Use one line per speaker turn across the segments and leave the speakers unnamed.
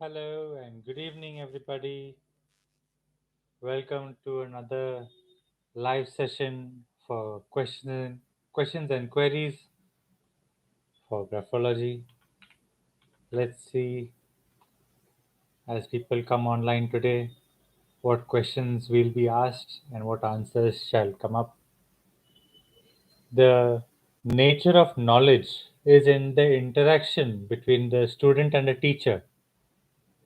Hello and good evening, everybody. Welcome to another live session for questions and queries for graphology. Let's see as people come online today what questions will be asked and what answers shall come up. The nature of knowledge is in the interaction between the student and the teacher,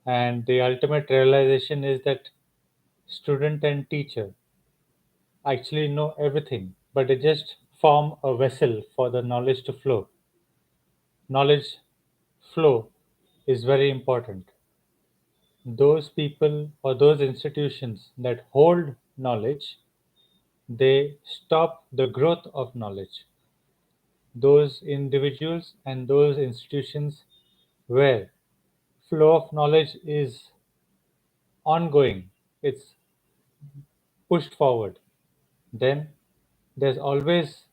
and the ultimate realization is that student and teacher actually know everything, but they just form a vessel for the knowledge to flow. Knowledge flow is very important. Those people or those institutions that hold knowledge, they stop the growth of knowledge. Those individuals and those institutions where flow of knowledge is ongoing, it's pushed forward, then there's always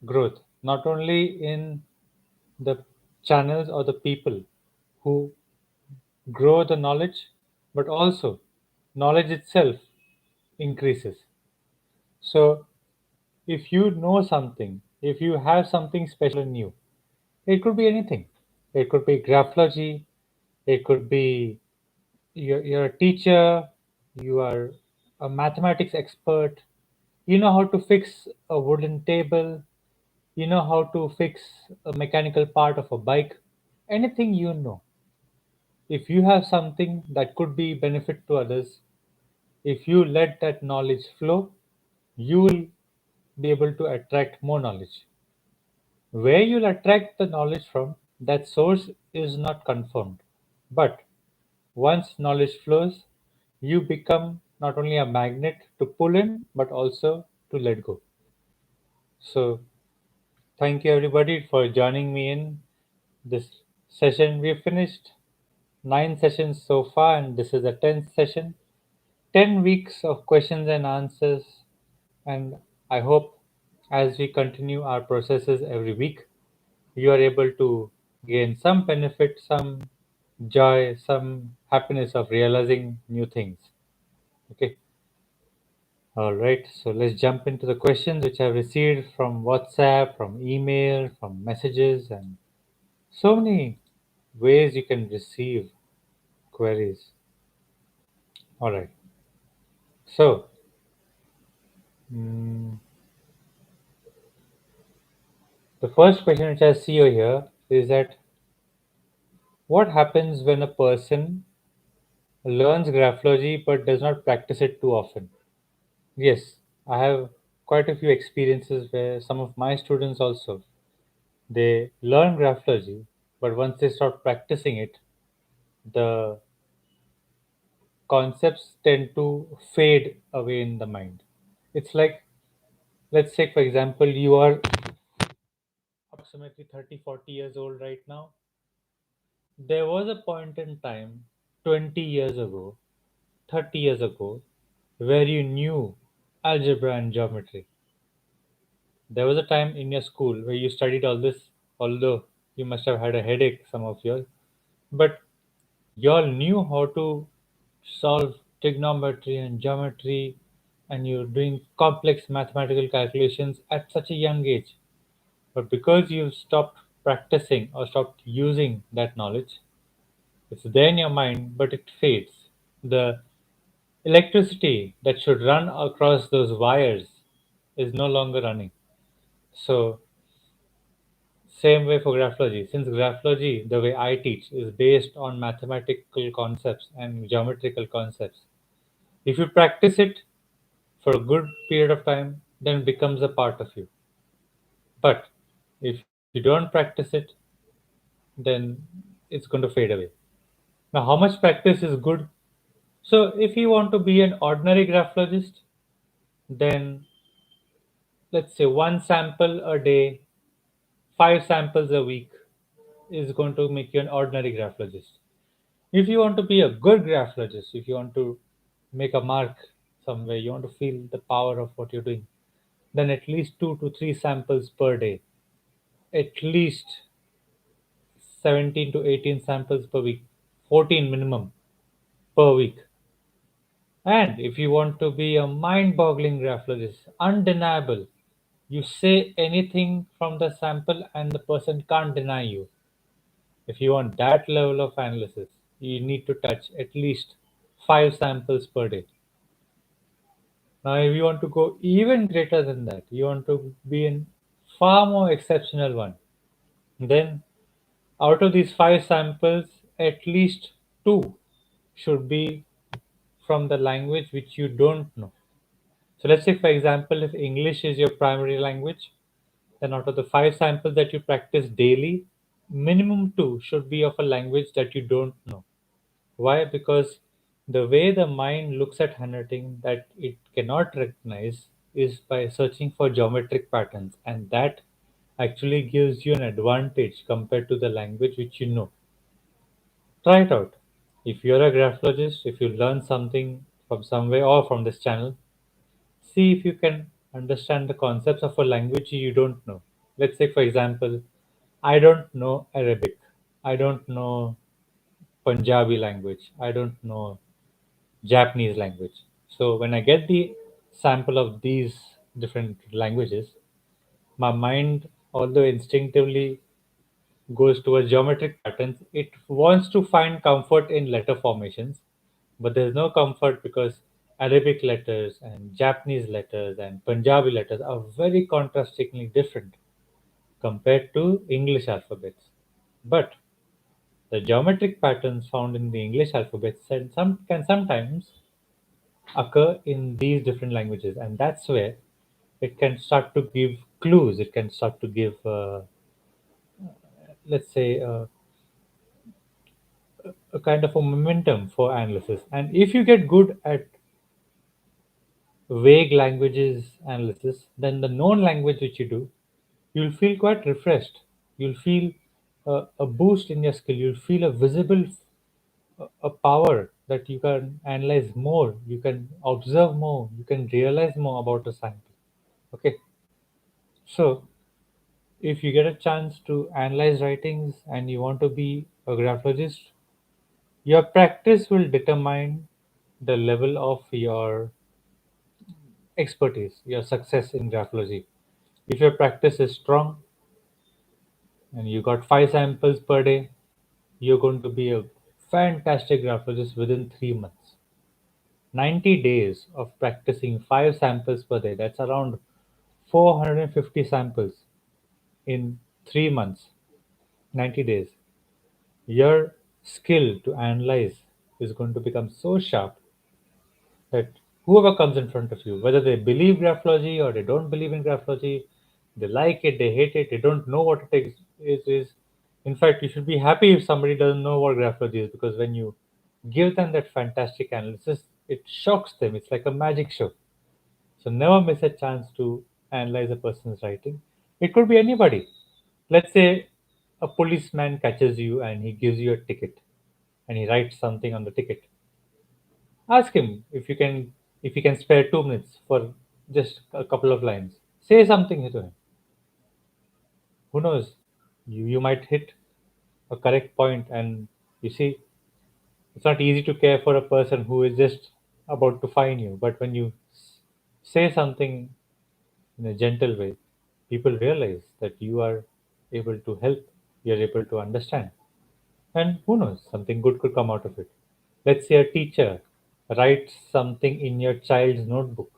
growth, not only in the channels or the people who grow the knowledge, but also knowledge itself increases. So, if you know something, if you have something special in you, it could be anything. It could be graphology, it could be you're a teacher, you are a mathematics expert, you know how to fix a wooden table, you know how to fix a mechanical part of a bike, anything you know. If you have something that could be benefit to others, if you let that knowledge flow, you will be able to attract more knowledge. Where you'll attract the knowledge from, that source is not confirmed. But once knowledge flows, you become not only a magnet to pull in, but also to let go. So, thank you everybody for joining me in this session. We've finished 9 sessions so far, and this is the 10th session. 10 weeks of questions and answers, and I hope as we continue our processes every week, you are able to gain some benefit, some joy, some happiness of realizing new things. Okay, all right, so let's jump into the questions which I've received from WhatsApp, from email, from messages, and so many ways you can receive queries. All right, so mm, the first question which I see over here is that what happens when a person learns graphology but does not practice it too often? Yes, I have quite a few experiences where some of my students also they learn graphology, but once they start practicing it, the concepts tend to fade away in the mind. It's like, let's say, for example, you are approximately 30, 40 years old right now. There was a point in time 20 years ago, 30 years ago, where you knew algebra and geometry. There was a time in your school where you studied all this, although you must have had a headache, some of you, but you all knew how to solve trigonometry and geometry, and you're doing complex mathematical calculations at such a young age. But because you've stopped practicing or stopped using that knowledge, it's there in your mind, but it fades. The electricity that should run across those wires is no longer running. So, same way for graphology. Since graphology, the way I teach, is based on mathematical concepts and geometrical concepts, if you practice it for a good period of time, then it becomes a part of you. But if you don't practice it, then it's going to fade away. Now, how much practice is good? So, if you want to be an ordinary graphologist, then let's say one sample a day, 5 samples a week is going to make you an ordinary graphologist. If you want to be a good graphologist, if you want to make a mark somewhere, you want to feel the power of what you're doing, then at least 2 to 3 samples per day, at least 17 to 18 samples per week, 14 minimum per week. And if you want to be a mind boggling graphologist, undeniable, you say anything from the sample and the person can't deny you. If you want that level of analysis, you need to touch at least 5 samples per day. Now, if you want to go even greater than that, you want to be in far more exceptional one, then out of these 5 samples, at least two should be from the language which you don't know. So let's say, for example, if English is your primary language, then out of the 5 samples that you practice daily, minimum two should be of a language that you don't know. Why? Because the way the mind looks at handwriting that it cannot recognize is by searching for geometric patterns, and that actually gives you an advantage compared to the language which you know. Try it out. If you're a graphologist, if you learn something from somewhere or from this channel, see if you can understand the concepts of a language you don't know. Let's say, for example, I don't know Arabic. I don't know Punjabi language. I don't know Japanese language. So when I get the sample of these different languages, my mind, although instinctively goes towards geometric patterns, it wants to find comfort in letter formations, but there's no comfort because Arabic letters and Japanese letters and Punjabi letters are very contrastingly different compared to English alphabets. But the geometric patterns found in the English alphabet can sometimes occur in these different languages, and that's where it can start to give clues. It can start to give, let's say, a kind of a momentum for analysis. And if you get good at vague languages analysis, then the known language which you do, you'll feel quite refreshed. You'll feel a boost in your skill. You'll feel a visible a power that you can analyze more, you can observe more, you can realize more about a sample. Okay, so if you get a chance to analyze writings and you want to be a graphologist, your practice will determine the level of your expertise, your success in graphology. If your practice is strong and you got 5 samples per day, you're going to be a fantastic graphologist within 3 months. 90 days of practicing 5 samples per day, that's around 450 samples in 3 months, 90 days. Your skill to analyze is going to become so sharp that whoever comes in front of you, whether they believe graphology or they don't believe in graphology, they like it, they hate it, they don't know what is. In fact, you should be happy if somebody doesn't know what graphology is, because when you give them that fantastic analysis, it shocks them. It's like a magic show. So never miss a chance to analyze a person's writing. It could be anybody. Let's say a policeman catches you and he gives you a ticket and he writes something on the ticket. Ask him if you can spare 2 minutes for just a couple of lines. Say something to him. Who knows? You might hit a correct point, and you see, it's not easy to care for a person who is just about to fine you. But when you say something in a gentle way, people realize that you are able to help, you're able to understand. And who knows, something good could come out of it. Let's say a teacher writes something in your child's notebook.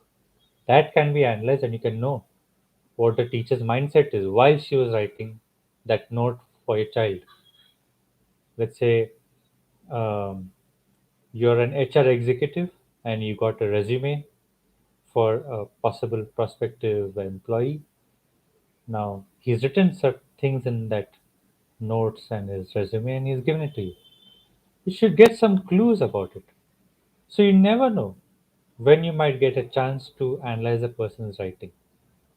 That can be analyzed, and you can know what the teacher's mindset is while she was writing that note for your child. Let's say um, you're an HR executive and you got a resume for a possible prospective employee. Now, he's written certain things in that notes and his resume and he's given it to you. You should get some clues about it. So you never know when you might get a chance to analyze a person's writing.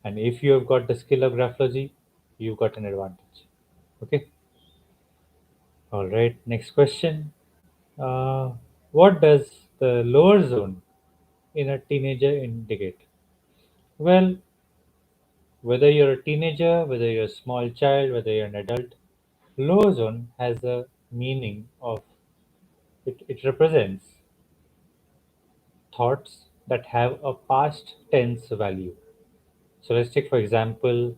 And if you have got the skill of graphology, you've got an advantage. Okay. All right. Next question. Uh, what does the lower zone in a teenager indicate? Well, whether you're a teenager, whether you're a small child, whether you're an adult, lower zone has a meaning of It represents thoughts that have a past tense value. So let's take, for example,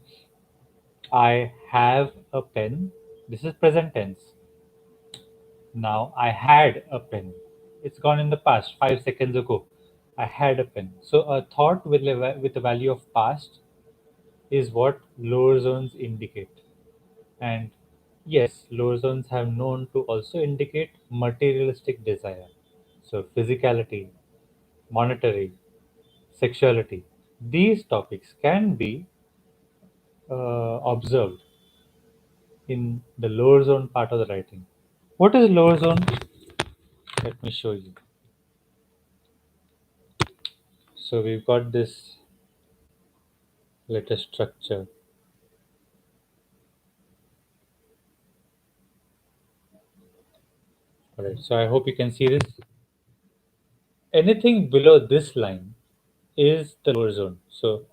I have a pen. This is present tense. Now, I had a pen. It's gone in the past, 5 seconds ago. I had a pen. So, a thought with a value of past is what lower zones indicate. And yes, lower zones have known to also indicate materialistic desire. So, physicality, monetary, sexuality. These topics can be observed in the lower zone part of the writing. What is lower zone? Let me show you. So we've got this letter structure. Alright, so I hope you can see this. Anything below this line is the lower zone. So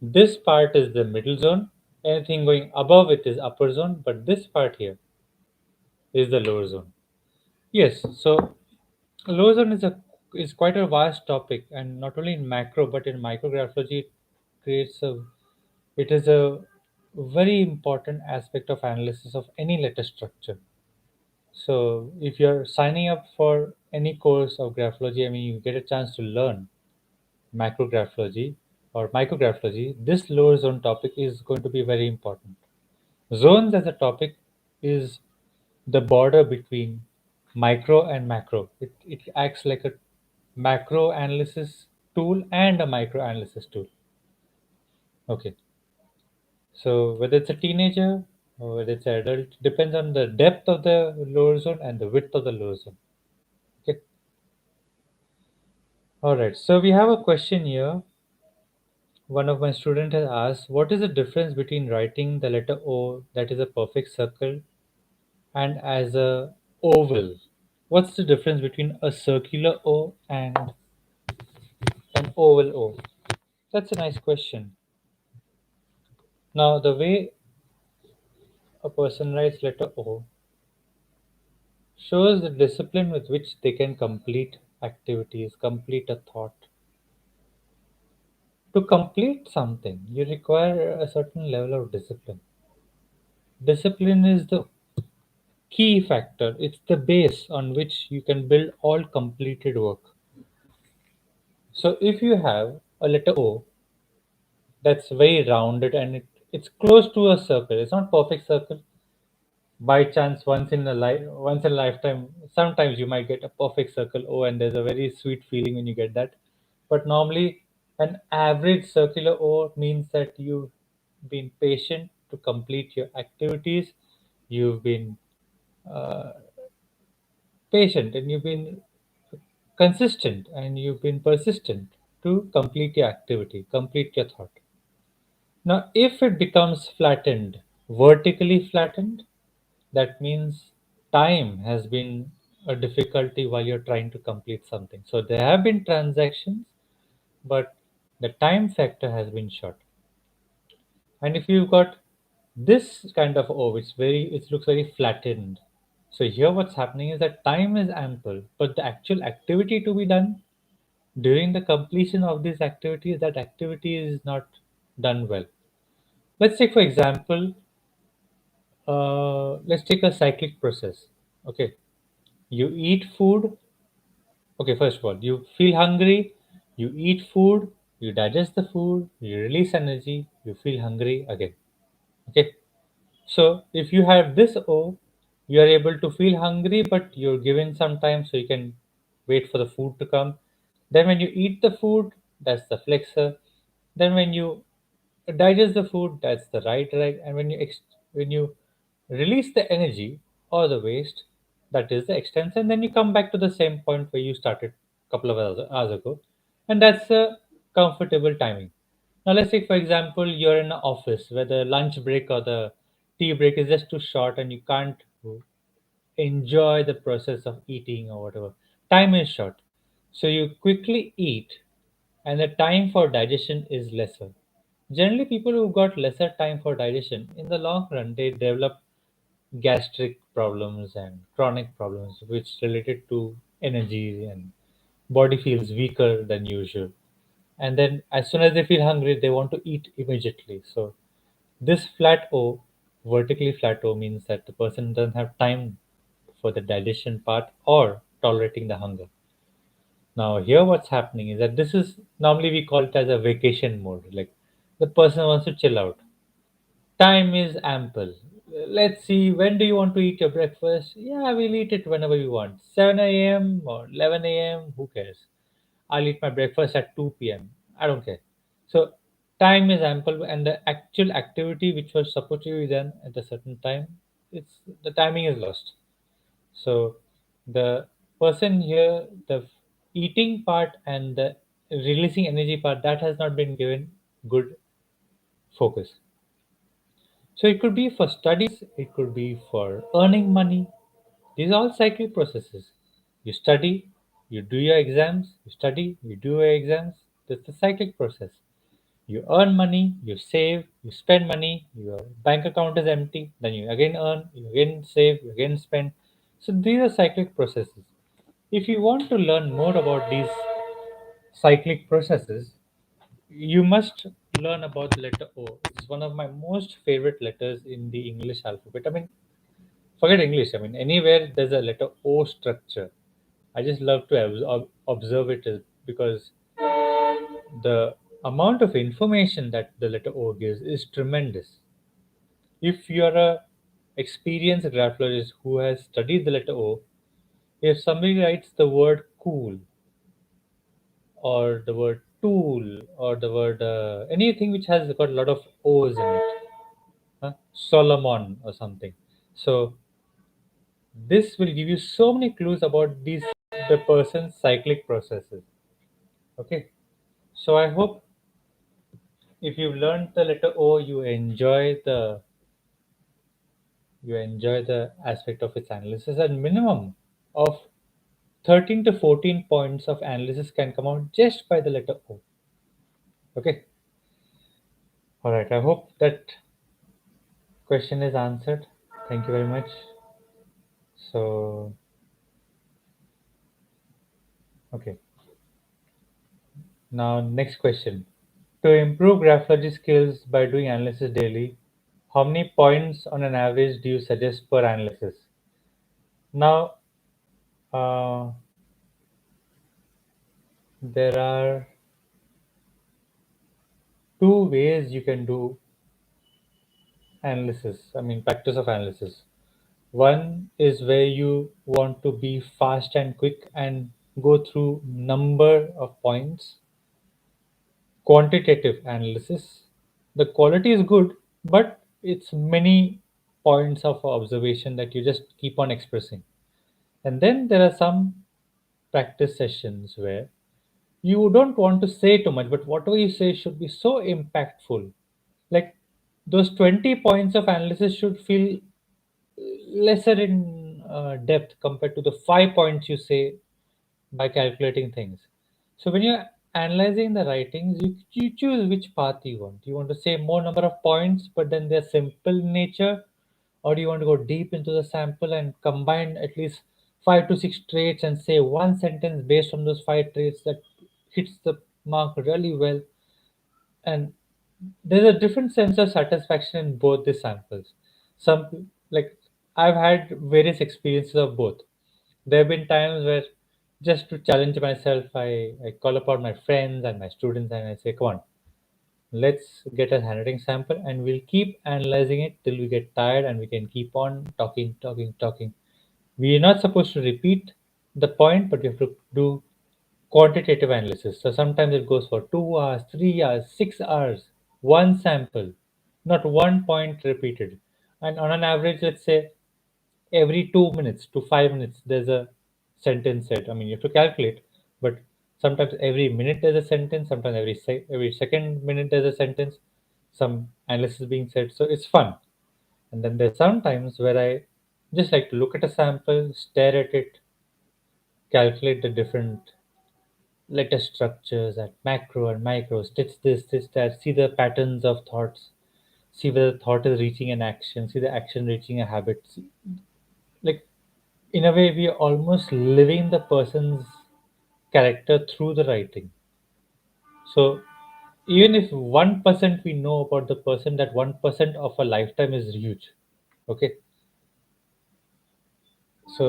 this part is the middle zone. Anything going above it is upper zone, but this part here is the lower zone. Yes, so lower zone is quite a vast topic, and not only in macro but in micrographology, creates a it is a very important aspect of analysis of any letter structure. So if you're signing up for any course of graphology, I mean, you get a chance to learn macrographology or micrographology, this lower zone topic is going to be very important. Zones as a topic is the border between micro and macro. It acts like a macro analysis tool and a micro analysis tool. Okay. So whether it's a teenager or whether it's an adult, depends on the depth of the lower zone and the width of the lower zone. Okay. All right. So we have a question here. One of my students has asked, what is the difference between writing the letter O that is a perfect circle and as a oval? What's the difference between a circular O and an oval O? That's a nice question. Now, the way a person writes letter O shows the discipline with which they can complete activities, complete a thought. To complete something, you require a certain level of discipline. Discipline is the key factor. It's the base on which you can build all completed work. So if you have a letter O that's very rounded and it's close to a circle, it's not perfect circle. By chance, once in a lifetime, sometimes you might get a perfect circle O, and there's a very sweet feeling when you get that. But normally, an average circular O means that you've been patient to complete your activities. You've been uh, patient and you've been consistent and you've been persistent to complete your activity, complete your thought. Now, if it becomes flattened, vertically flattened, that means time has been a difficulty while you're trying to complete something. So there have been transactions, but the time factor has been short. And if you've got this kind of O, it looks very flattened. So here what's happening is that time is ample, but the actual activity to be done during the completion of this activity, that activity is not done well. Let's take, for example, let's take a cyclic process. Okay, you eat food. Okay, first of all, you feel hungry, you eat food, you digest the food, you release energy, you feel hungry again. Okay, so if you have this O, you are able to feel hungry, but you're given some time so you can wait for the food to come. Then when you eat the food, that's the flexor. Then when you digest the food, that's the right leg. And when you release the energy or the waste, that is the extensor. And then you come back to the same point where you started a couple of hours ago, and that's a comfortable timing. Now let's say, for example, you're in an office where the lunch break or the tea break is just too short, and you can't enjoy the process of eating or whatever. Time is short, so you quickly eat, and the time for digestion is lesser. Generally, people who've got lesser time for digestion, in the long run, they develop gastric problems and chronic problems, which related to energy, and body feels weaker than usual. And then as soon as they feel hungry, they want to eat immediately. So this flat O, vertically flat O, means that the person doesn't have time for the digestion part or tolerating the hunger. Now, here what's happening is that this is normally we call it as a vacation mode. Like the person wants to chill out. Time is ample. Let's see, when do you want to eat your breakfast? Yeah, we'll eat it whenever we want. 7 a.m. or 11 a.m., who cares? I'll eat my breakfast at 2 p.m. I don't care. So, time is ample, and the actual activity which was supposed to be done at a certain time, the timing is lost. So, the person here, the eating part and the releasing energy part, that has not been given good focus. So it could be for studies, it could be for earning money. These are all cyclic processes. You study, you do your exams, you study, you do your exams. That's the cyclic process. You earn money, you save, you spend money, your bank account is empty, then you again earn, you again save, you again spend. So these are cyclic processes. If you want to learn more about these cyclic processes, you must learn about the letter O. It's one of my most favorite letters in the English alphabet. I mean, forget English. I mean, anywhere there's a letter O structure, I just love to observe it because the amount of information that the letter O gives is tremendous. If you're a experienced graphologist who has studied the letter O, if somebody writes the word cool or the word tool or the word anything which has got a lot of O's in it, Solomon or something. So this will give you so many clues about these the person's cyclic processes. Okay. So I hope if you've learned the letter O, you enjoy the aspect of its analysis. And minimum of 13 to 14 points of analysis can come out just by the letter O. Okay. All right. I hope that question is answered. Thank you very much. So, okay. Now, next question. To improve graphology skills by doing analysis daily, how many points on an average do you suggest per analysis? Now, uh, there are two ways you can do analysis, I mean, practice of analysis. One is where you want to be fast and quick and go through number of points, quantitative analysis. The quality is good, but it's many points of observation that you just keep on expressing. And then there are some practice sessions where you don't want to say too much, but whatever you say should be so impactful. Like those 20 points of analysis should feel lesser in depth compared to the 5 points you say by calculating things. So when you're analyzing the writings, you choose which path you want. You want to say more number of points, but then they're simple in nature, or do you want to go deep into the sample and combine at least 5 to 6 traits and say one sentence based on those 5 traits that hits the mark really well? And there's a different sense of satisfaction in both the samples. Like I've had various experiences of both. There have been times where just to challenge myself, I call upon my friends and my students and I say, come on, let's get a handwriting sample and we'll keep analyzing it till we get tired and we can keep on talking. We are not supposed to repeat the point, but we have to do quantitative analysis. So sometimes it goes for 2 hours, 3 hours, 6 hours, one sample, not one point repeated. And on an average, let's say every 2 minutes to 5 minutes, there's a sentence said. I mean, you have to calculate, but sometimes every minute there's a sentence, sometimes every second minute there's a sentence, some analysis being said. So it's fun. And then there's some times where I just like to look at a sample, stare at it, calculate the different letter structures at macro and micro, stitch this, that, see the patterns of thoughts, see whether the thought is reaching an action, see the action reaching a habit. Like, in a way, we are almost living the person's character through the writing. So, even if 1% we know about the person, that 1% of a lifetime is huge. Okay, so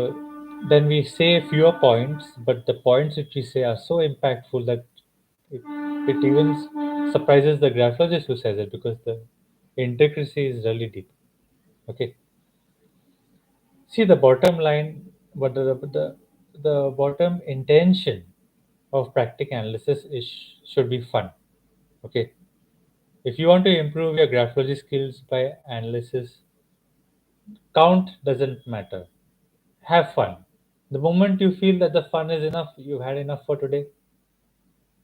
then we say fewer points, but the points which we say are so impactful that it even surprises the graphologist who says it, because the intricacy is really deep. Okay, see the bottom line, but the bottom intention of practical analysis is should be fun. Okay, if you want to improve your graphology skills by analysis, count doesn't matter. Have fun. The moment you feel that the fun is enough, you've had enough for today,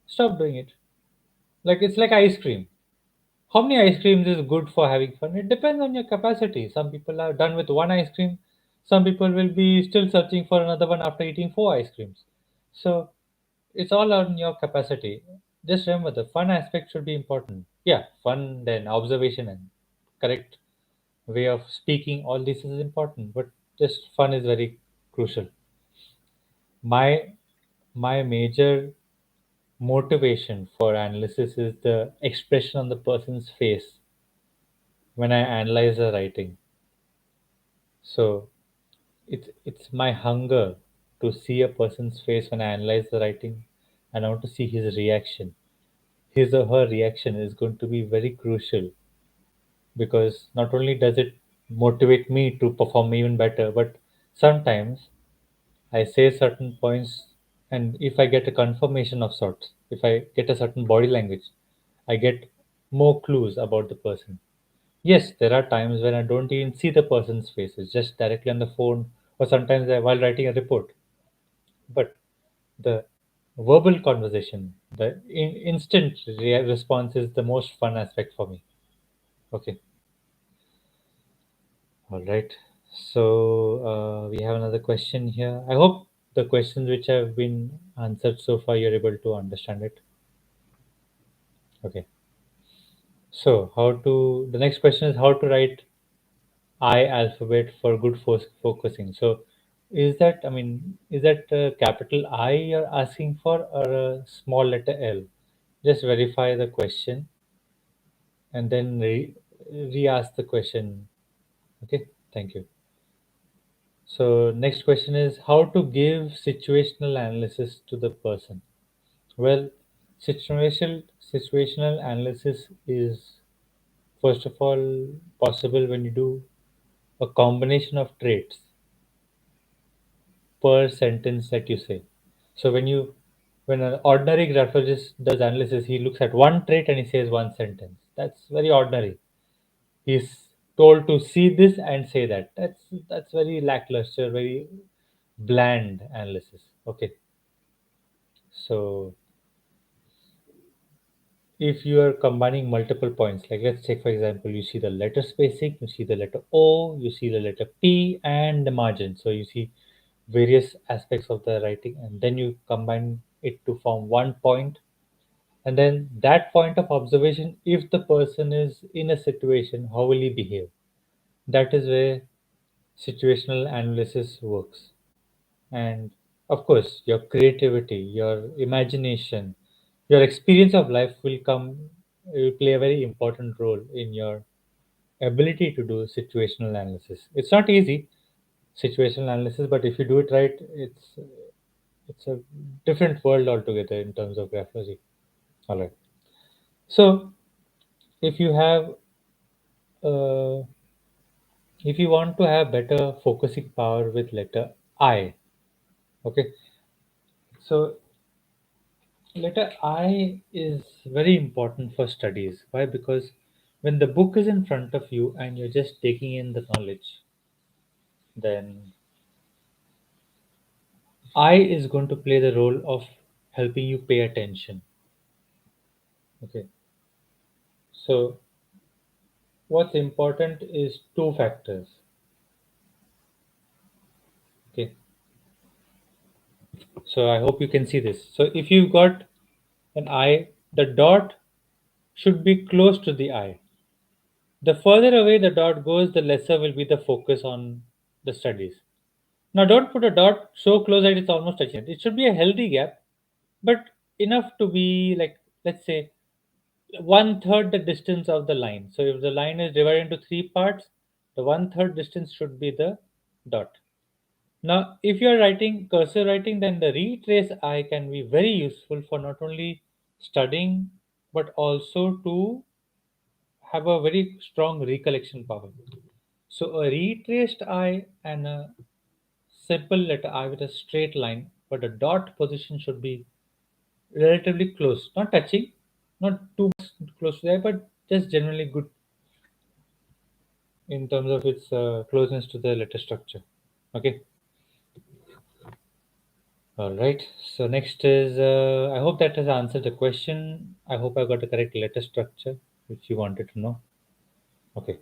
stop doing it. Like, it's like ice cream. How many ice creams is good for having fun? It depends on your capacity. Some people are done with one ice cream. Some people will be still searching for another one after eating four ice creams. So it's all on your capacity. Just remember, the fun aspect should be important. Yeah, fun, then observation and correct way of speaking, all this is important, but just fun is very crucial. My my major motivation for analysis is the expression on the person's face when I analyze the writing. So it's my hunger to see a person's face when I analyze the writing, and I want to see his reaction. His or her reaction is going to be very crucial, because not only does it motivate me to perform even better, but sometimes I say certain points, and if I get a confirmation of sorts, if I get a certain body language, I get more clues about the person. Yes, there are times when I don't even see the person's face, it's just directly on the phone, or sometimes while writing a report. But the verbal conversation, the instant response is the most fun aspect for me. Okay, all right. So we have another question here. I hope the questions which have been answered so far, you're able to understand it. Okay. So the next question is how to write I alphabet for good focusing. So is that capital I you're asking for, or a small letter L? Just verify the question and then re-ask the question. Okay, thank you. So next question is how to give situational analysis to the person. Well, situational analysis is first of all possible when you do a combination of traits per sentence that you say. So when an ordinary graphologist does analysis, he looks at one trait and he says one sentence. That's very ordinary. He's told to see this and say that. That's very lackluster, very bland analysis. Okay. So if you are combining multiple points, like let's take for example, you see the letter spacing, you see the letter O, you see the letter P, and the margin. So you see various aspects of the writing, and then you combine it to form one point. And then that point of observation, if the person is in a situation, how will he behave? That is where situational analysis works. And of course, your creativity, your imagination, your experience of life will play a very important role in your ability to do situational analysis. It's not easy, situational analysis, but if you do it right, it's a different world altogether in terms of graphology. All right. So if you have uh, if you want to have better focusing power with letter I, okay. So letter I is very important for studies. Why? Because when the book is in front of you and you're just taking in the knowledge, then I is going to play the role of helping you pay attention. Okay. So what's important is two factors. Okay. So I hope you can see this. So if you've got an eye, the dot should be close to the eye. The further away the dot goes, the lesser will be the focus on the studies. Now, don't put a dot so close that it's almost touching it. It should be a healthy gap, but enough to be like, let's say, one third the distance of the line. So, if the line is divided into three parts, the one third distance should be the dot. Now, if you are writing cursor writing, then the retrace eye can be very useful for not only studying but also to have a very strong recollection power. So, a retraced eye and a simple letter I with a straight line, but a dot position should be relatively close, not touching, not too much close to there, but just generally good in terms of its closeness to the letter structure. Okay. All right. So next is, I hope that has answered the question. I hope I got the correct letter structure, which you wanted to know. Okay.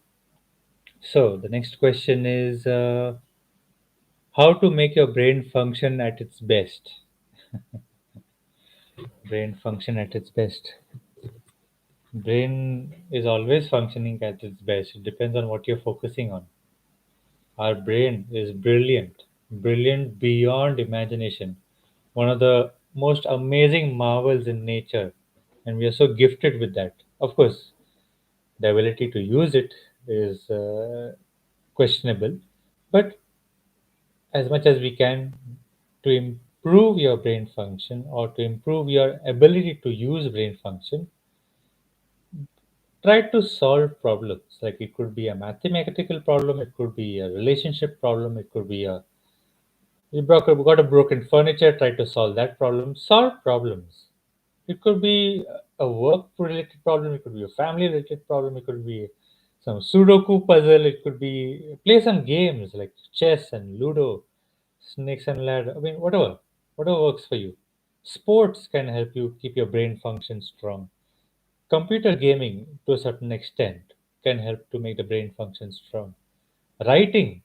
So the next question is, how to make your brain function at its best. Brain function at its best. Brain is always functioning at its best. It depends on what you're focusing on. Our brain is brilliant, brilliant beyond imagination. One of the most amazing marvels in nature, and we are so gifted with that. Of course, the ability to use it is questionable, but as much as we can to improve your brain function or to improve your ability to use brain function, try to solve problems. Like it could be a mathematical problem, it could be a relationship problem, it could be a got a broken furniture, try to solve that problem. Solve problems. It could be a work related problem, it could be a family related problem, it could be some Sudoku puzzle, it could be play some games like chess and Ludo, snakes and ladder. I mean, whatever works for you. Sports can help you keep your brain function strong. Computer gaming, to a certain extent, can help to make the brain function strong. Writing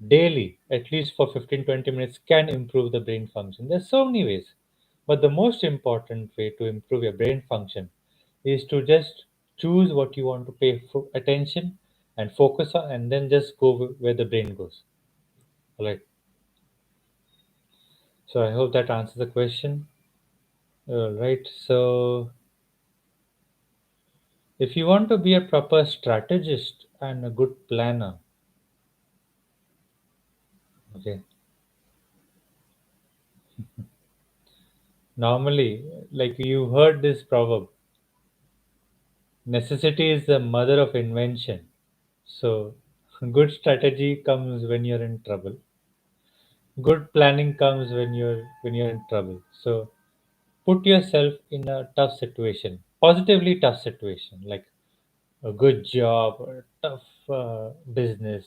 daily, at least for 15-20 minutes, can improve the brain function. There's so many ways. But the most important way to improve your brain function is to just choose what you want to pay attention and focus on, and then just go where the brain goes. All right. So I hope that answers the question. All right. So if you want to be a proper strategist and a good planner, okay, normally, like you heard this proverb, necessity is the mother of invention. So, good strategy comes when you're in trouble. Good planning comes when you're in trouble. So, put yourself in a tough situation, positively tough situation, like a good job or a tough business.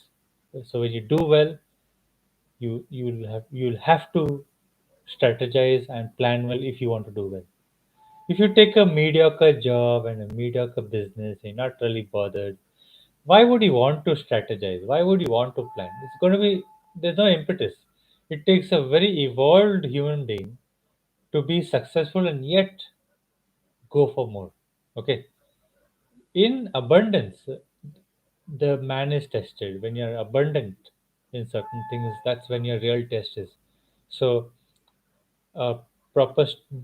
So when you do well, you'll have to strategize and plan well if you want to do well. If you take a mediocre job and a mediocre business, you're not really bothered. Why would you want to strategize? Why would you want to plan? It's going to be, there's no impetus. It takes a very evolved human being to be successful and yet go for more. Okay. In abundance, the man is tested. When you're abundant in certain things, that's when your real test is. So, uh,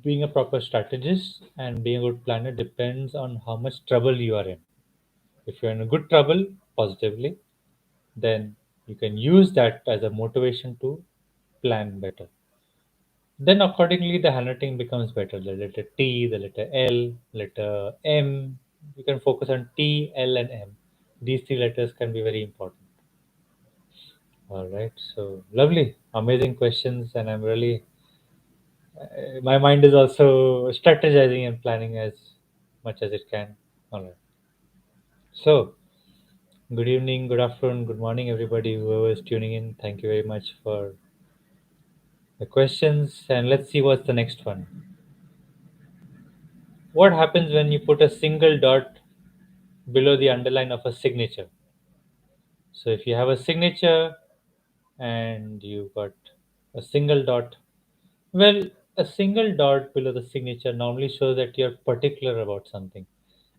being a proper strategist and being a good planner depends on how much trouble you are in. If you're in a good trouble, positively, then you can use that as a motivation to plan better. Then accordingly the handwriting becomes better. The letter T, the letter L, letter M. You can focus on T, L, and M. These three letters can be very important. All right. So lovely, amazing questions, and I'm really my mind is also strategizing and planning as much as it can. All right. So good evening, good afternoon, good morning, everybody, whoever is tuning in. Thank you very much for the questions, and let's see what's the next one. What happens when you put a single dot below the underline of a signature? So if you have a signature and you got a single dot, well, a single dot below the signature normally shows that you're particular about something.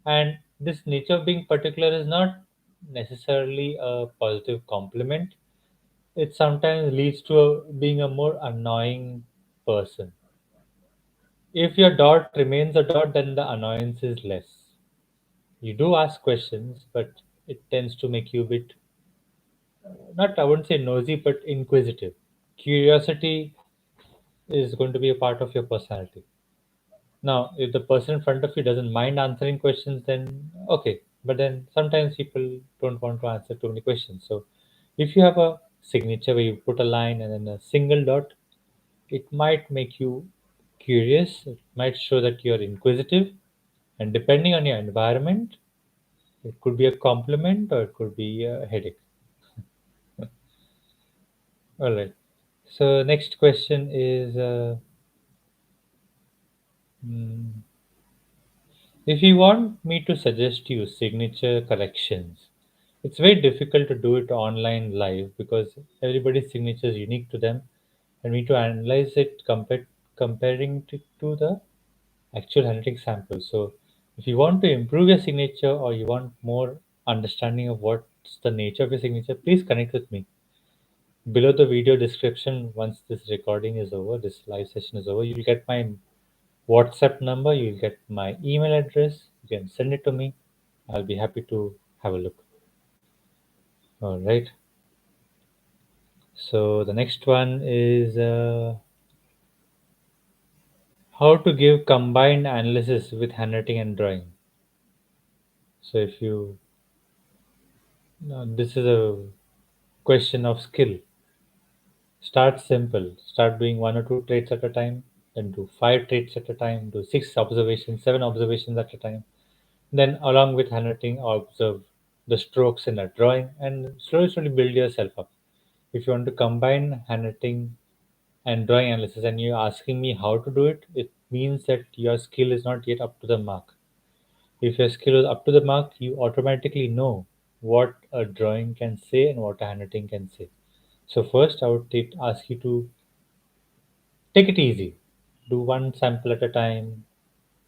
And this nature of being particular is not necessarily a positive compliment. It sometimes leads to being a more annoying person. If your dot remains a dot, then the annoyance is less. You do ask questions, but it tends to make you a bit, not, I wouldn't say nosy, but inquisitive. Curiosity is going to be a part of your personality. Now, if the person in front of you doesn't mind answering questions, then okay. But then sometimes people don't want to answer too many questions. So if you have a signature where you put a line and then a single dot, it might make you curious. It might show that you're inquisitive. And depending on your environment, it could be a compliment or it could be a headache. All right. So next question is, mm, if you want me to suggest you signature corrections, it's very difficult to do it online live because everybody's signature is unique to them, and we need to analyze it comparing it to the actual handwriting sample. So, if you want to improve your signature or you want more understanding of what's the nature of your signature, please connect with me. Below the video description, once this recording is over, this live session is over, you'll get my WhatsApp number, you'll get my email address. You can send it to me. I'll be happy to have a look. All right. So the next one is how to give combined analysis with handwriting and drawing. So if you, this is a question of skill. Start simple. Start doing one or two traits at a time. Then do five traits at a time. Do six observations, seven observations at a time. Then, along with handwriting, observe the strokes in a drawing and slowly build yourself up. If you want to combine handwriting and drawing analysis and you're asking me how to do it, it means that your skill is not yet up to the mark. If your skill is up to the mark, you automatically know what a drawing can say and what a handwriting can say. So, first, I would ask you to take it easy. Do one sample at a time,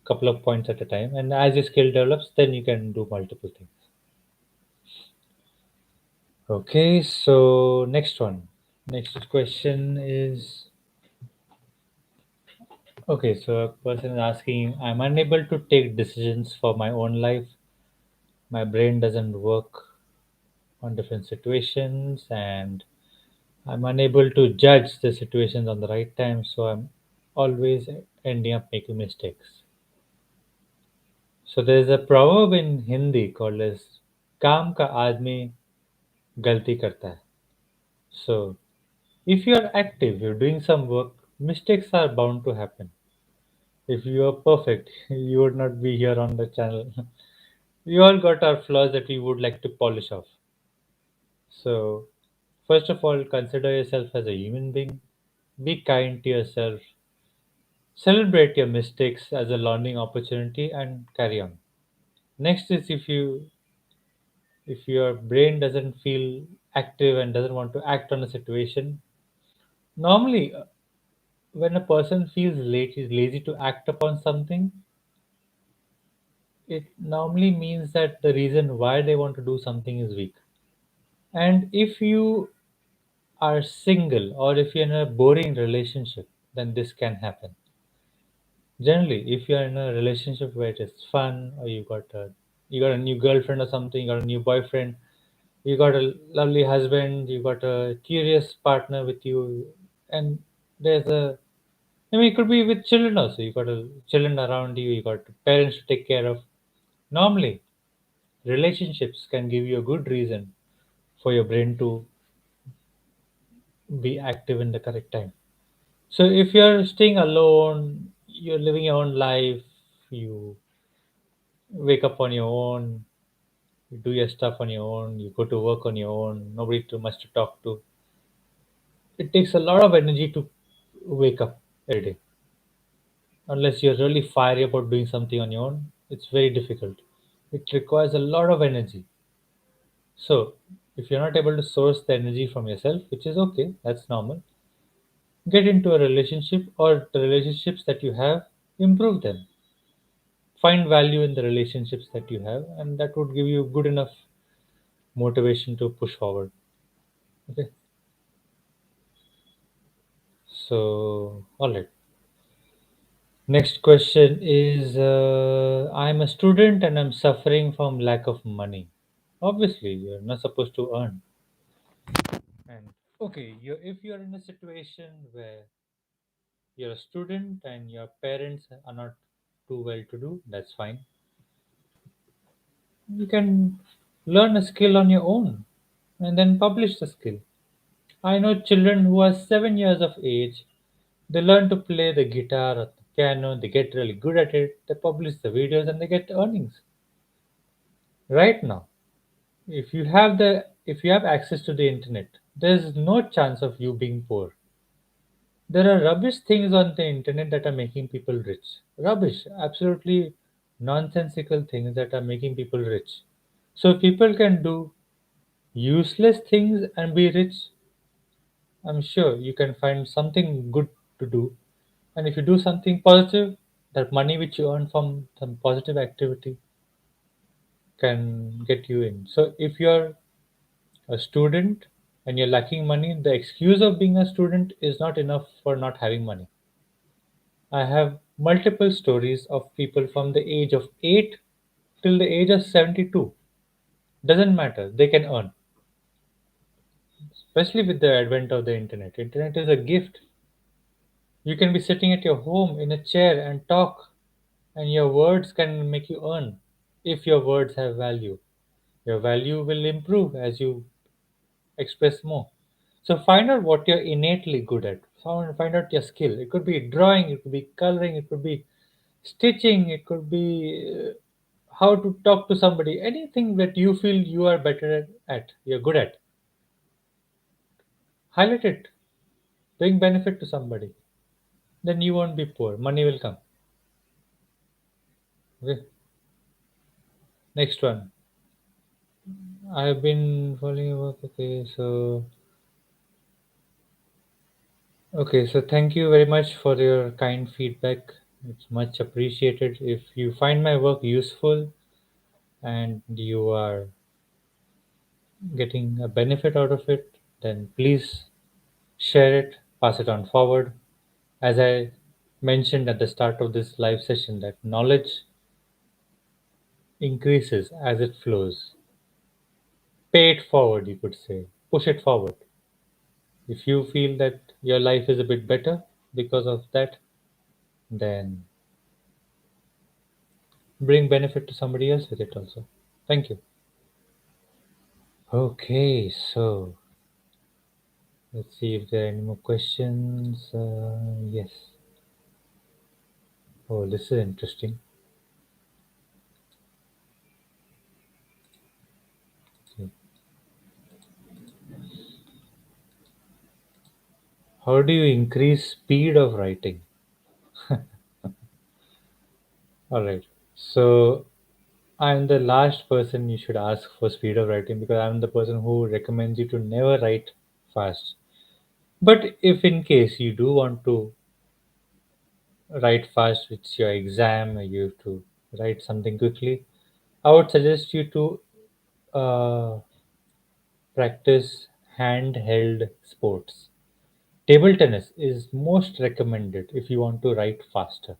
couple of points at a time, and as your skill develops, then you can do multiple things. Okay, so next one. Next question is, okay, so a person is asking, I'm unable to take decisions for my own life. My brain doesn't work on different situations, and I'm unable to judge the situations on the right time, so I'm always ending up making mistakes. So there's a proverb in Hindi called as काम का आदमी गलती करता है. So if you are active, you're doing some work, mistakes are bound to happen. If you are perfect, you would not be here on the channel. We all got our flaws that we would like to polish off. So, first of all, consider yourself as a human being. Be kind to yourself. Celebrate your mistakes as a learning opportunity and carry on. Next is, if your brain doesn't feel active and doesn't want to act on a situation, normally when a person feels lazy to act upon something, it normally means that the reason why they want to do something is weak. And if you are single or if you're in a boring relationship, then this can happen. Generally, if you're in a relationship where it is fun or you got a new girlfriend or something, you got a new boyfriend, you got a lovely husband, you got a curious partner with you, and there's a, I mean, it could be with children also. You got a children around you, you got parents to take care of. Normally, relationships can give you a good reason for your brain to be active in the correct time. So if you're staying alone, you're living your own life, you wake up on your own, you do your stuff on your own, you go to work on your own, nobody too much to talk to. It takes a lot of energy to wake up every day. Unless you're really fiery about doing something on your own, it's very difficult. It requires a lot of energy. So if you're not able to source the energy from yourself, which is okay, that's normal, get into a relationship or the relationships that you have, improve them. Find value in the relationships that you have, and that would give you good enough motivation to push forward. Okay. So, all right. Next question is I'm a student and I'm suffering from lack of money. Obviously, you're not supposed to earn. And okay, if you're in a situation where you're a student and your parents are not too well to do, that's fine. You can learn a skill on your own and then publish the skill. I know children who are 7 years of age, they learn to play the guitar or the piano, they get really good at it, they publish the videos and they get earnings. Right now, if you have access to the internet, there's no chance of you being poor. There are rubbish things on the internet that are making people rich. Rubbish, absolutely nonsensical things that are making people rich. So if people can do useless things and be rich, I'm sure you can find something good to do. And if you do something positive, that money which you earn from some positive activity can get you in. So if you're a student and you're lacking money, the excuse of being a student is not enough for not having money. I have multiple stories of people from the age of 8 till the age of 72. Doesn't matter, they can earn, especially with the advent of the internet. Internet is a gift. You can be sitting at your home in a chair and talk, and your words can make you earn if your words have value. Your value will improve as you express more. So find out what you're innately good at. Find out your skill. It could be drawing, it could be coloring, it could be stitching, it could be how to talk to somebody. Anything that you feel you are better at, you're good at. Highlight it. Bring benefit to somebody. Then you won't be poor. Money will come. Okay. Next one. I've been following your work. Okay, so thank you very much for your kind feedback. It's much appreciated. If you find my work useful and you are getting a benefit out of it, then please share it, pass it on forward. As I mentioned at the start of this live session, that knowledge increases as it flows. Pay it forward, you could say. Push it forward. If you feel that your life is a bit better because of that, then bring benefit to somebody else with it also. Thank you. Okay, so let's see if there are any more questions. Yes. Oh, this is interesting. Okay. How do you increase speed of writing? All right. So I'm the last person you should ask for speed of writing because I'm the person who recommends you to never write fast. But if in case you do want to write fast, it's your exam, or you have to write something quickly, I would suggest you to practice handheld sports. Table tennis is most recommended if you want to write faster.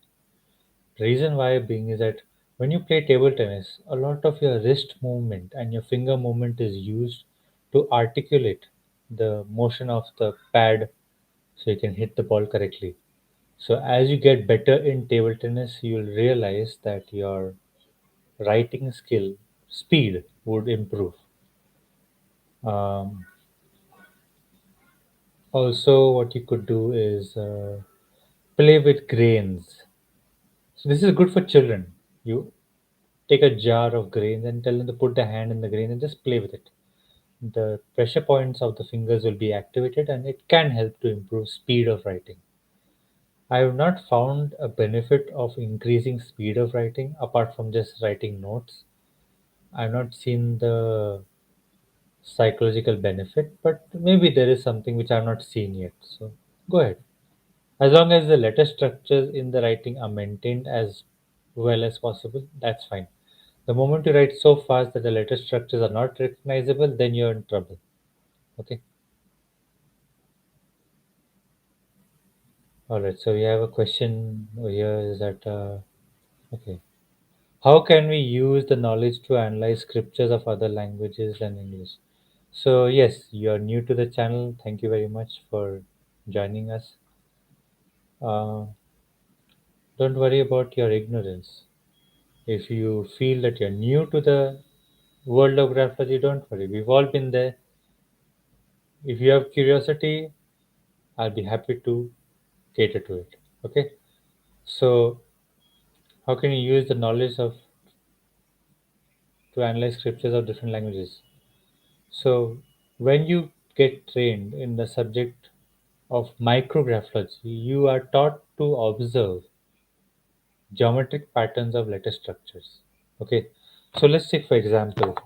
Reason why being is that when you play table tennis, a lot of your wrist movement and your finger movement is used to articulate the motion of the pad so you can hit the ball correctly. So as you get better in table tennis, you'll realize that your writing skill speed would improve. Um, Also, what you could do is play with grains. So this is good for children. You take a jar of grains and tell them to put their hand in the grain and just play with it. The pressure points of the fingers will be activated and it can help to improve speed of writing. I have not found a benefit of increasing speed of writing apart from just writing notes. I've not seen the psychological benefit, but maybe there is something which I've not seen yet. So go ahead. As long as the letter structures in the writing are maintained as well as possible, that's fine. The moment you write so fast that the letter structures are not recognizable, then you're in trouble. Okay. All right. So we have a question over here. Is that okay? How can we use the knowledge to analyze scriptures of other languages than English? So yes, you are new to the channel. Thank you very much for joining us. Uh, don't worry about your ignorance. If you feel that you're new to the world of graphology, don't worry. We've all been there. If you have curiosity, I'll be happy to cater to it. Okay. So how can you use the knowledge of to analyze scriptures of different languages? So when you get trained in the subject of micrographology, you are taught to observe geometric patterns of letter structures. Okay. So let's take for example.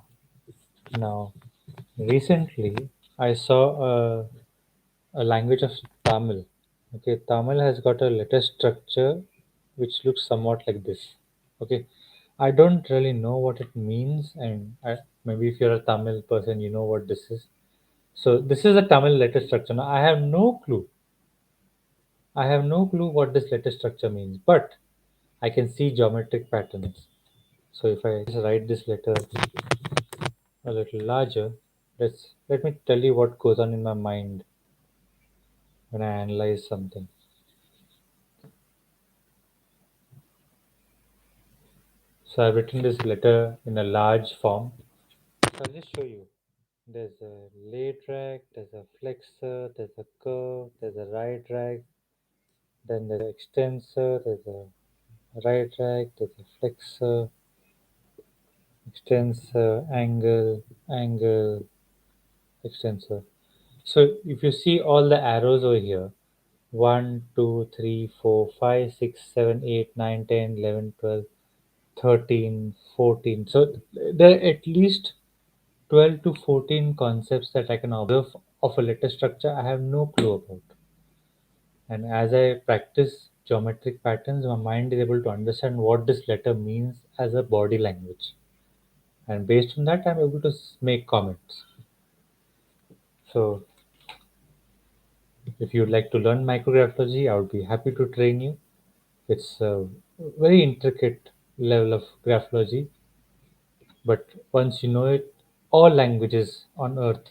Now recently I saw a language of Tamil. Okay, Tamil has got a letter structure which looks somewhat like this. Okay, I don't really know what it means, and maybe if you're a Tamil person, you know what this is. So this is a Tamil letter structure. Now I have no clue. I have no clue what this letter structure means, but I can see geometric patterns. So if I just write this letter a little larger, let me tell you what goes on in my mind when I analyze something. So I've written this letter in a large form. So I'll just show you. There's a lay drag, there's a flexor, there's a curve, there's a right drag, then there's an extensor, there's a right drag, there's a flexor, extensor, angle, angle, extensor. So if you see all the arrows over here, 1, 2, 3, 4, 5, 6, 7, 8, 9, 10, 11, 12, 13, 14. So there are at least 12 to 14 concepts that I can observe of a letter structure I have no clue about. And as I practice geometric patterns, my mind is able to understand what this letter means as a body language. And based on that, I'm able to make comments. So, if you'd like to learn micrographology, I would be happy to train you. It's a very intricate level of graphology, but once you know it, all languages on earth,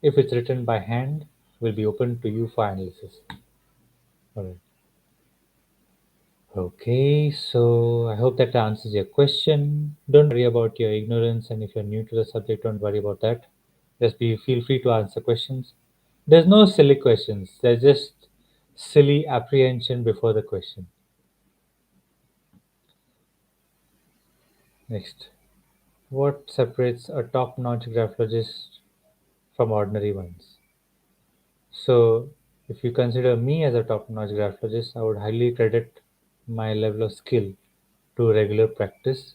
if it's written by hand, will be open to you for analysis. All right. Okay, so I hope that answers your question. Don't worry about your ignorance, and if you're new to the subject, don't worry about that. Just be feel free to answer questions. There's no silly questions. There's just silly apprehension before the question. Next, what separates a top-notch graphologist from ordinary ones? So, if you consider me as a top-notch graphologist, I would highly credit my level of skill to regular practice,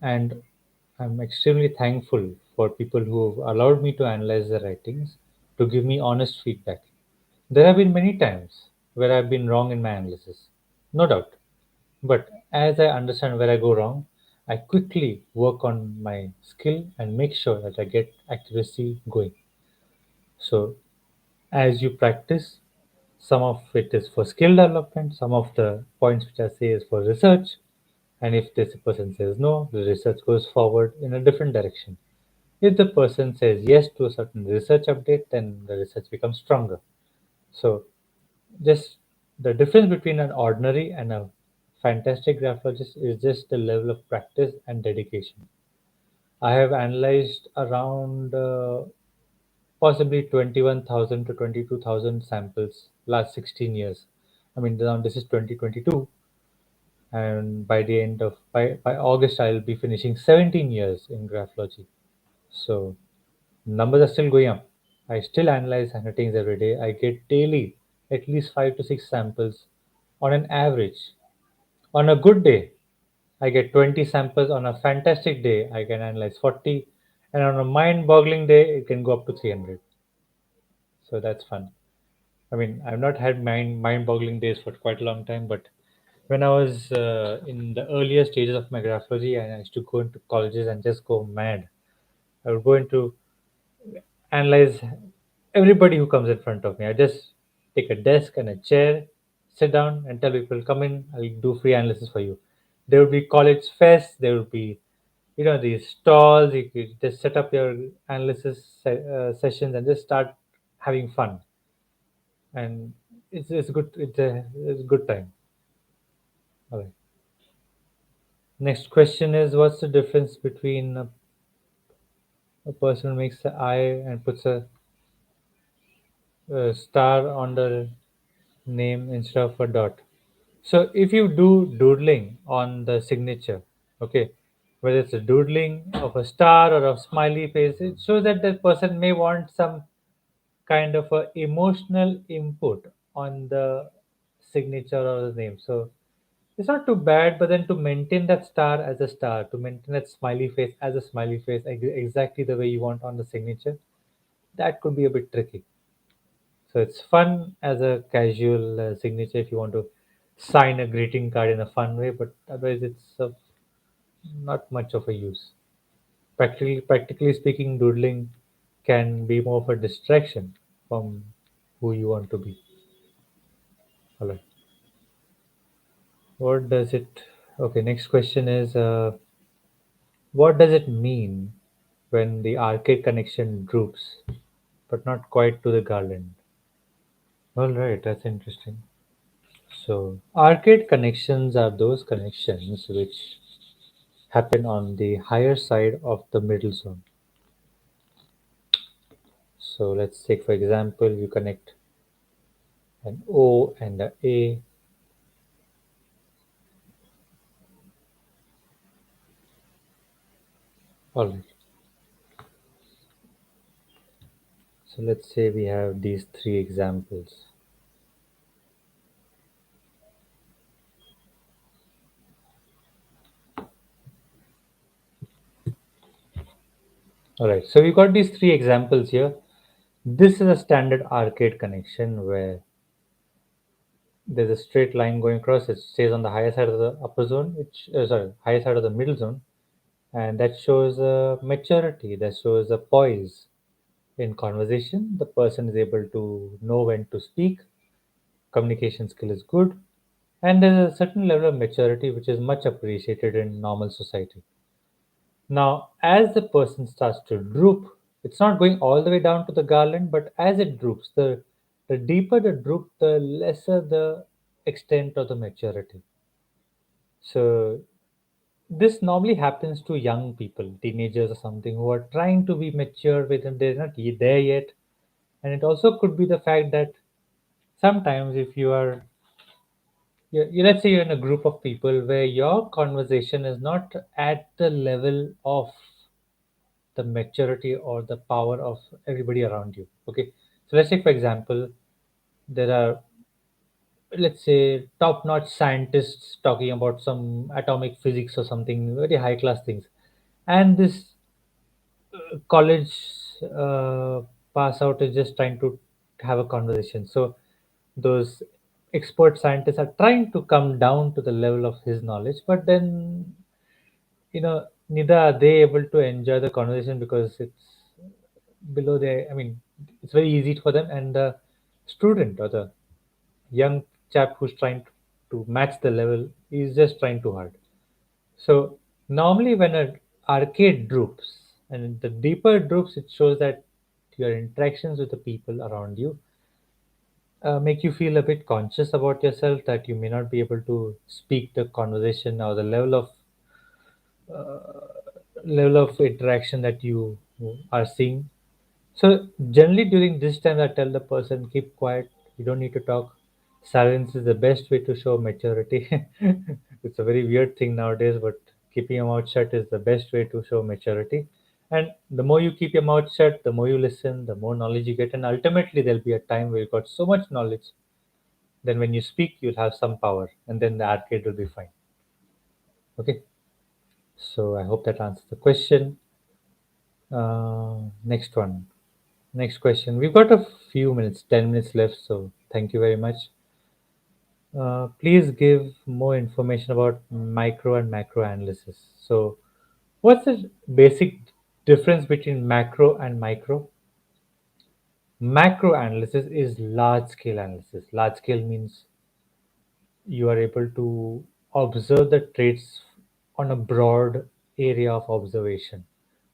and I'm extremely thankful for people who have allowed me to analyze the writings to give me honest feedback. There have been many times where I've been wrong in my analysis, no doubt. But as I understand where I go wrong, I quickly work on my skill and make sure that I get accuracy going. So, as you practice, some of it is for skill development, some of the points which I say is for research, and if this person says no, the research goes forward in a different direction. If the person says yes to a certain research update, then the research becomes stronger. So, just the difference between an ordinary and a fantastic graphologist is just the level of practice and dedication. I have analyzed around possibly 21,000 to 22,000 samples last 16 years. I mean, now this is 2022, and by the end of by August, I'll be finishing 17 years in graphology. So numbers are still going up. I still analyze handwritings every day. I get daily at least 5 to 6 samples on an average. On a good day, I get 20 samples. On a fantastic day, I can analyze 40. And on a mind boggling day, it can go up to 300. So that's fun. I mean, I've not had mind boggling days for quite a long time, but When I was in the earlier stages of my graphology, and I used to go into colleges and just go mad. I would go into analyze everybody who comes in front of me. I just take a desk and a chair, sit down, and tell people, "Come in. I'll do free analysis for you." There would be college fests. There would be, these stalls. You could just set up your analysis sessions and just start having fun. And it's good. It's a good time. All right. Next question is, what's the difference between a person who makes the eye and puts a star on the name instead of a dot? So if you do doodling on the signature, okay, whether it's a doodling of a star or a smiley face, it shows that the person may want some kind of a emotional input on the signature or the name. So it's not too bad, but then to maintain that star as a star, to maintain that smiley face as a smiley face, exactly the way you want on the signature, that could be a bit tricky. So it's fun as a casual signature if you want to sign a greeting card in a fun way, but otherwise it's not much of a use. Practically speaking, doodling can be more of a distraction from who you want to be. All right. What does it? Okay. Next question is, what does it mean when the arcade connection droops, but not quite to the garland? All right. That's interesting. So, arcade connections are those connections which happen on the higher side of the middle zone. So, let's take, for example, you connect an O and a A. All right. So, let's say we have these three examples. All right. So, we've got these three examples here. This is a standard arcade connection where there's a straight line going across. It stays on the higher side of the upper zone, which sorry, higher side of the middle zone, and that shows a maturity. That shows a poise in conversation. The person is able to know when to speak. Communication skill is good, and there's a certain level of maturity which is much appreciated in normal society. Now, as the person starts to droop, it's not going all the way down to the garland, but as it droops, the deeper the droop, the lesser the extent of the maturity. So this normally happens to young people, teenagers or something, who are trying to be mature with them. They're not there yet. And it also could be the fact that sometimes if you are, let's say you're in a group of people where your conversation is not at the level of the maturity or the power of everybody around you. Okay. So let's say, for example, there are, let's say, top notch scientists talking about some atomic physics or something, very high class things. And this college uh, pass out is just trying to have a conversation. So those expert scientists are trying to come down to the level of his knowledge, but then neither are they able to enjoy the conversation because it's below their. I mean, it's very easy for them, and the student or the young chap who's trying to match the level is just trying too hard. So normally when an arcade droops, and the deeper it droops, it shows that your interactions with the people around you make you feel a bit conscious about yourself, that you may not be able to speak the conversation or the level of interaction that you are seeing. So generally during this time, I tell the person, keep quiet. You don't need to talk. Silence is the best way to show maturity. It's a very weird thing nowadays, but keeping your mouth shut is the best way to show maturity. And the more you keep your mouth shut, the more you listen, the more knowledge you get, and ultimately there'll be a time where you got so much knowledge. Then when you speak, you'll have some power, and then the arcade will be fine. Okay. So I hope that answers the question. Next one. Next question. We've got a few minutes, 10 minutes left, so thank you very much. Please give more information about micro and macro analysis. So, what's the basic difference between macro and micro? Macro analysis is large scale analysis. Large scale means you are able to observe the traits on a broad area of observation.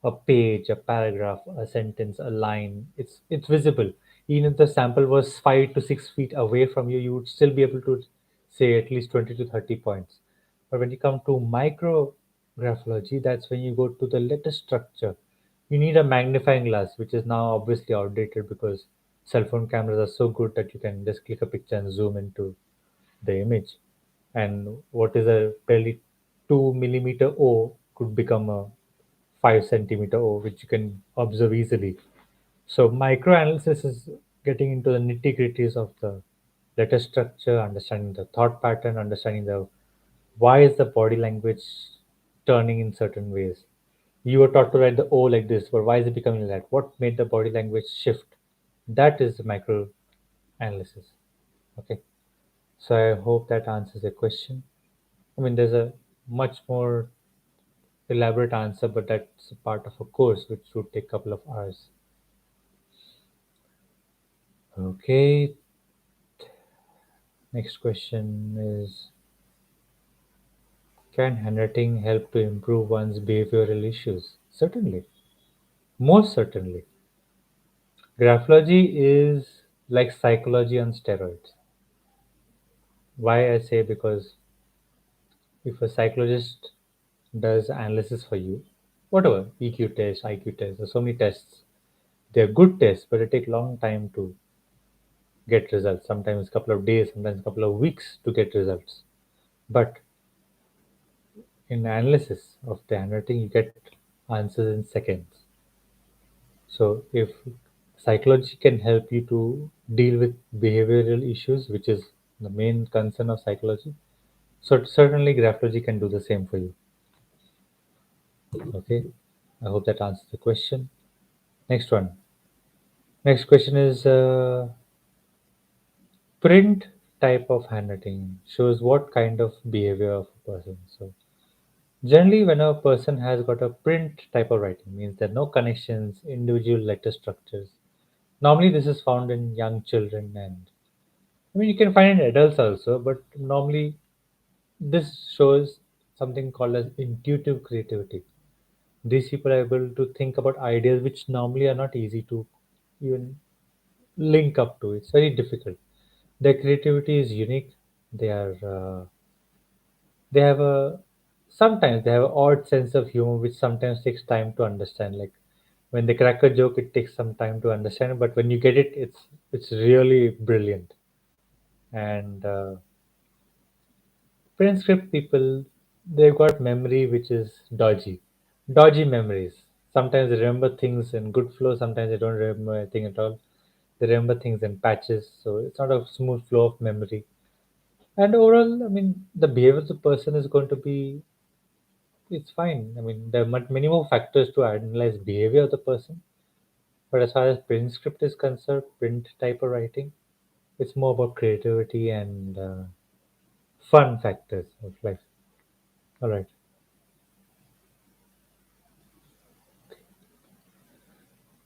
A page, a paragraph, a sentence, a line, it's visible. Even if the sample was 5 to 6 feet away from you, you would still be able to say at least 20 to 30 points. But when you come to micro graphology, that's when you go to the letter structure. You need a magnifying glass, which is now obviously outdated because cell phone cameras are so good that you can just click a picture and zoom into the image. And what is a barely 2 millimeter O could become a 5 centimeter O, which you can observe easily. So microanalysis is getting into the nitty gritties of the letter structure, understanding the thought pattern, understanding the why is the body language turning in certain ways. You were taught to write the O like this, but why is it becoming like that? What made the body language shift? That is micro analysis. Okay. So I hope that answers your question. I mean, there's a much more elaborate answer, but that's a part of a course which would take a couple of hours. Okay, next question is: can handwriting help to improve one's behavioral issues? Certainly, most certainly. Graphology is like psychology on steroids. Why I say because if a psychologist does analysis for you, whatever EQ test, IQ test, there's so many tests. They're good tests, but they take long time to get results. Sometimes a couple of days, sometimes a couple of weeks to get results. But in analysis of the handwriting, you get answers in seconds. So if psychology can help you to deal with behavioral issues, which is the main concern of psychology, so certainly graphology can do the same for you. Okay, I hope that answers the question. Next one. Next question is print type of handwriting shows what kind of behavior of a person. So generally, when a person has got a print type of writing, means there are no connections, individual letter structures. Normally, this is found in young children, and I mean you can find in adults also, but normally this shows something called as intuitive creativity. These people are able to think about ideas which normally are not easy to even link up to. It's very difficult. Their creativity is unique. They are they have a sometimes they have an odd sense of humor which sometimes takes time to understand. Like when they crack a joke, it takes some time to understand, but when you get it, it's really brilliant. And print script people, they've got memory which is dodgy memories. Sometimes they remember things in good flow, sometimes they don't remember anything at all. They remember things in patches, so it's not a smooth flow of memory. And overall, I mean, the behavior of the person is going to be, it's fine. I mean, there are many more factors to analyze behavior of the person. But as far as print script is concerned, print type of writing, it's more about creativity and fun factors of life. All right.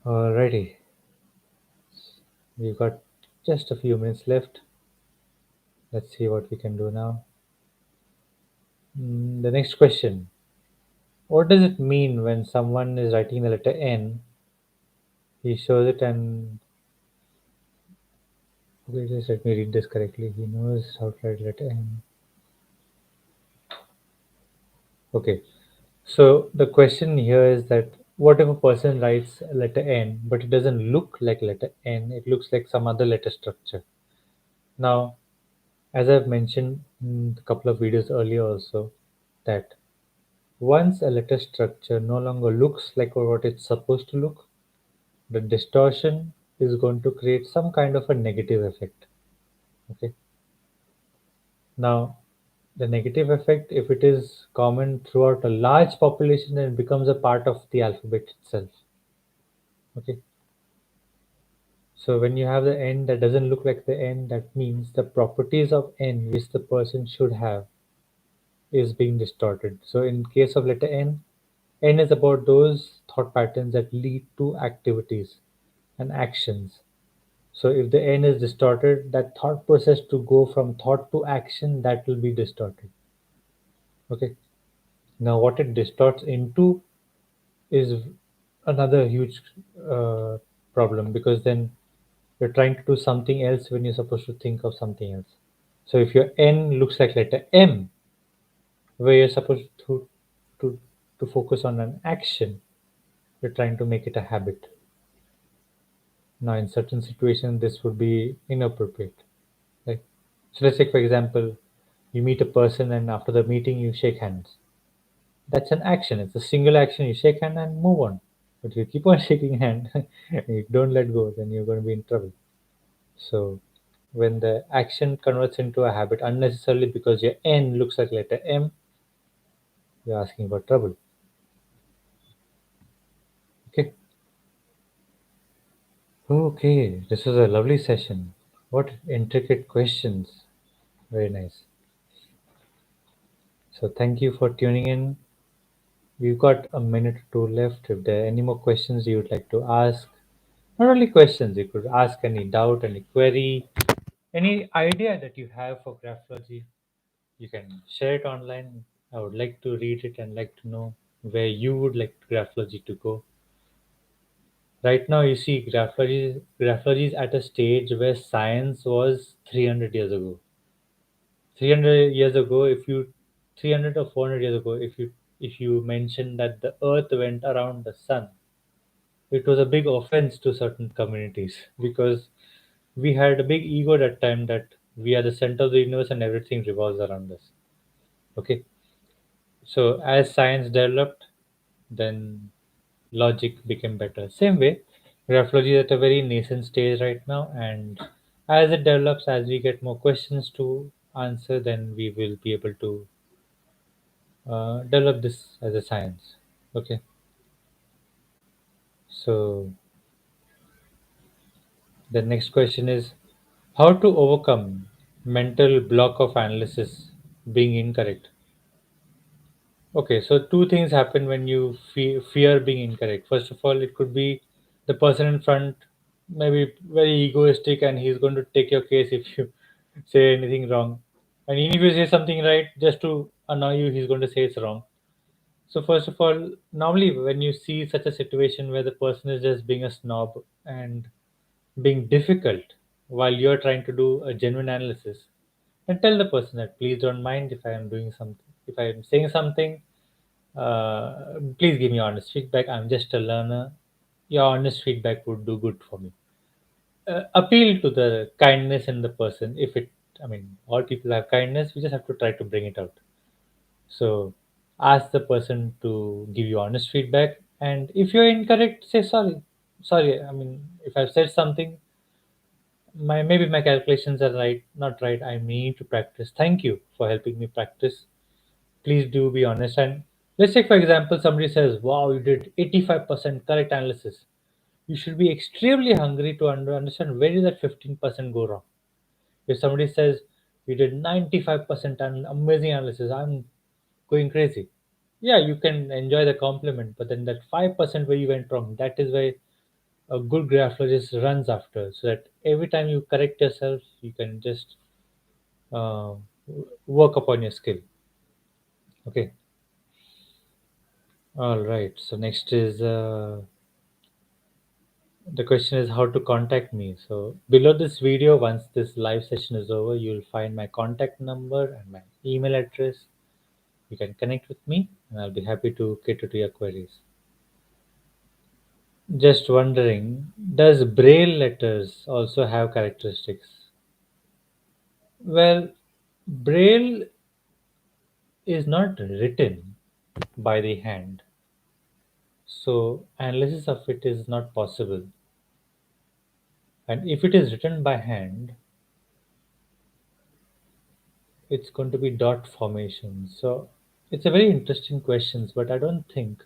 Alrighty. We've got just a few minutes left. Let's see what we can do now. The next question: what does it mean when someone is writing the letter N? He shows it and okay, just let me read this correctly. He knows how to write letter N. Okay, so the question here is that what if a person writes a letter N, but it doesn't look like letter N? It looks like some other letter structure. Now, as I've mentioned in a couple of videos earlier also, that once a letter structure no longer looks like what it's supposed to look, the distortion is going to create some kind of a negative effect. Okay. Now, the negative effect, if it is common throughout a large population, then it becomes a part of the alphabet itself. Okay. So when you have the n that doesn't look like the n, that means the properties of n which the person should have is being distorted. So in case of letter n is about those thought patterns that lead to activities and actions. So if the n is distorted, that thought process to go from thought to action, that will be distorted. Okay. Now what it distorts into is another huge problem, because then you're trying to do something else when you're supposed to think of something else. So if your n looks like letter M, where you're supposed to to focus on an action, you're trying to make it a habit. Now, in certain situations, this would be inappropriate. Right? So let's take, for example, you meet a person and after the meeting you shake hands. That's an action. It's a single action. You shake hand and move on. But if you keep on shaking hand, you don't let go, then you're going to be in trouble. So when the action converts into a habit unnecessarily because your N looks like letter M, you're asking for trouble. Okay. Okay. This was a lovely session. What intricate questions. Very nice. So thank you for tuning in. We've got a minute or two left. If there are any more questions you would like to ask, not only questions, you could ask any doubt, any query, any idea that you have for graphology, you can share it online. I would like to read it and like to know where you would like graphology to go. Right now, you see, graphology is at a stage where science was 300 years ago. 300 years ago, if you 300 or 400 years ago, if you mentioned that the Earth went around the sun, it was a big offense to certain communities because we had a big ego that time that we are the center of the universe and everything revolves around us. Okay, so as science developed, then logic became better. Same way, graphology is at a very nascent stage right now, and as it develops, as we get more questions to answer, then we will be able to develop this as a science. Okay, so the next question is how to overcome mental block of analysis being incorrect. Okay, so two things happen when you fear being incorrect. First of all, it could be the person in front maybe very egoistic and he's going to take your case if you say anything wrong. And even if you say something right, just to annoy you, he's going to say it's wrong. So first of all, normally when you see such a situation where the person is just being a snob and being difficult while you're trying to do a genuine analysis, and tell the person that please don't mind if I am doing something, if I am saying something, please give me honest feedback. I'm just a learner. Your honest feedback would do good for me. Appeal to the kindness in the person. If it, I mean, all people have kindness. We just have to try to bring it out. So, ask the person to give you honest feedback. And if you're incorrect, say sorry. Sorry. I mean, if I've said something, my maybe my calculations are right, not right. I need to practice. Thank you for helping me practice. Please do be honest. And let's say, for example, somebody says, wow, you did 85% correct analysis. You should be extremely hungry to understand where did that 15% go wrong. If somebody says, you did 95% amazing analysis, I'm going crazy. Yeah, you can enjoy the compliment, but then that 5% where you went wrong, that is where a good graphologist runs after. So that every time you correct yourself, you can just uh, work upon your skill. Okay. All right. So next is the question is how to contact me. So below this video, once this live session is over, you'll find my contact number and my email address. You can connect with me, and I'll be happy to cater to your queries. Just wondering, does Braille letters also have characteristics? Well, Braille is not written by the hand, so analysis of it is not possible. And if it is written by hand, it's going to be dot formation. So it's a very interesting question, but I don't think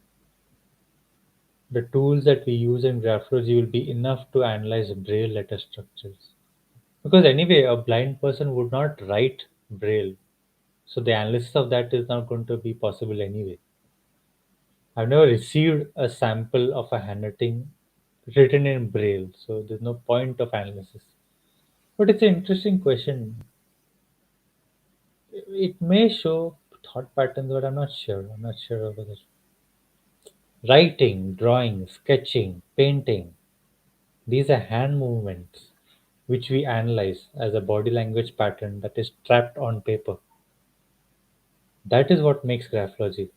The tools that we use in graphology will be enough to analyze braille letter structures. Because anyway, a blind person would not write braille, so the analysis of that is not going to be possible anyway. I've never received a sample of a handwriting written in braille, so there's no point of analysis. But it's an interesting question. It may show thought patterns, but I'm not sure. I'm not sure of whether writing, drawing, sketching, painting. These are hand movements which we analyze as a body language pattern that is trapped on paper. That is what makes graphology.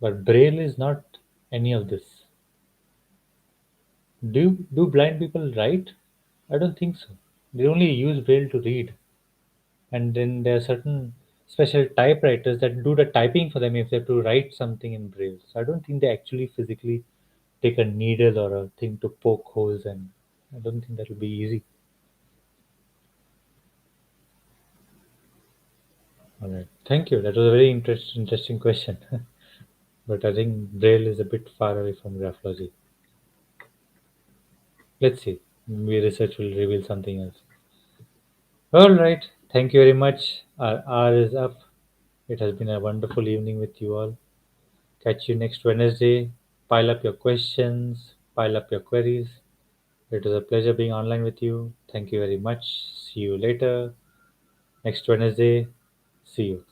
But braille is not any of this. Do blind people write? I don't think so. They only use braille to read. And then there are certain special typewriters that do the typing for them if they have to write something in braille. So I don't think they actually physically take a needle or a thing to poke holes, and I don't think that will be easy. All right, thank you. That was a very interesting question. But I think braille is a bit far away from graphology. Let's see. Maybe research will reveal something else. All right. Thank you very much. Our hour is up. It has been a wonderful evening with you all. Catch you next Wednesday. Pile up your questions, pile up your queries. It was a pleasure being online with you. Thank you very much. See you later. Next Wednesday. See you.